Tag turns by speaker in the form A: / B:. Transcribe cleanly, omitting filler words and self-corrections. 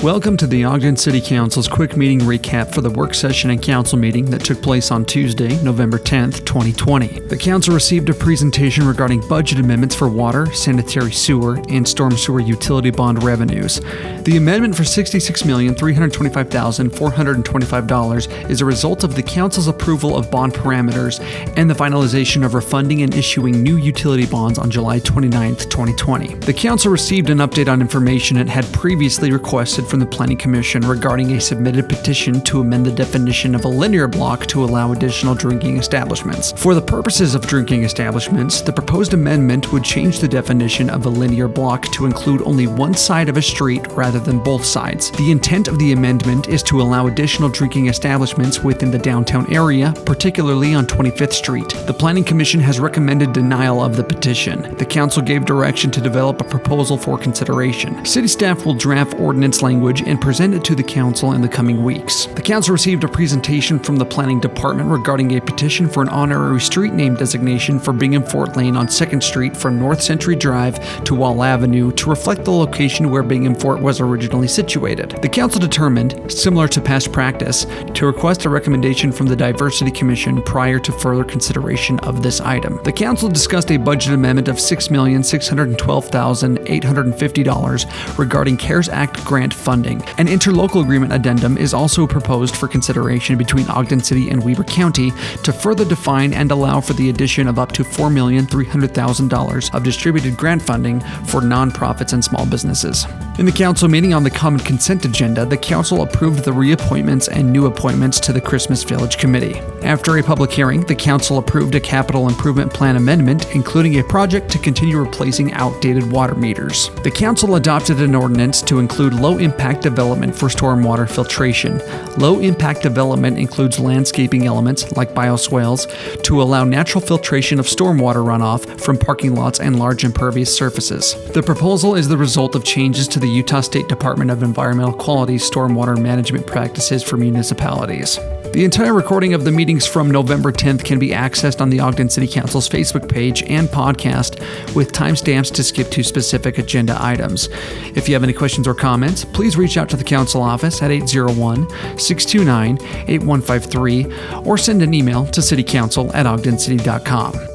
A: Welcome to the Ogden City Council's quick meeting recap for the work session and council meeting that took place on Tuesday, November 10th, 2020. The council received a presentation regarding budget amendments for water, sanitary sewer, and storm sewer utility bond revenues. The amendment for $66,325,425 is a result of the council's approval of bond parameters and the finalization of refunding and issuing new utility bonds on July 29th, 2020. The council received an update on information it had previously requested from the Planning Commission regarding a submitted petition to amend the definition of a linear block to allow additional drinking establishments. For the purposes of drinking establishments, the proposed amendment would change the definition of a linear block to include only one side of a street rather than both sides. The intent of the amendment is to allow additional drinking establishments within the downtown area, particularly on 25th Street. The Planning Commission has recommended denial of the petition. The council gave direction to develop a proposal for consideration. City staff will draft ordinance language and present it to the council in the coming weeks. The council received a presentation from the planning department regarding a petition for an honorary street name designation for Bingham Fort Lane on 2nd Street from North Century Drive to Wall Avenue to reflect the location where Bingham Fort was originally situated. The council determined, similar to past practice, to request a recommendation from the Diversity Commission prior to further consideration of this item. The council discussed a budget amendment of $6,612,850 regarding CARES Act grant funding. An interlocal agreement addendum is also proposed for consideration between Ogden City and Weber County to further define and allow for the addition of up to $4,300,000 of distributed grant funding for nonprofits and small businesses. In the council meeting on the common consent agenda, the council approved the reappointments and new appointments to the Christmas Village Committee. After a public hearing, the council approved a capital improvement plan amendment, including a project to continue replacing outdated water meters. The council adopted an ordinance to include low-impact development for stormwater filtration. Low-impact development includes landscaping elements, like bioswales, to allow natural filtration of stormwater runoff from parking lots and large impervious surfaces. The proposal is the result of changes to the Utah State Department of Environmental Quality's stormwater management practices for municipalities. The entire recording of the meetings from November 10th can be accessed on the Ogden City Council's Facebook page and podcast with timestamps to skip to specific agenda items. If you have any questions or comments, please reach out to the council office at 801-629-8153 or send an email to citycouncil@ogdencity.com.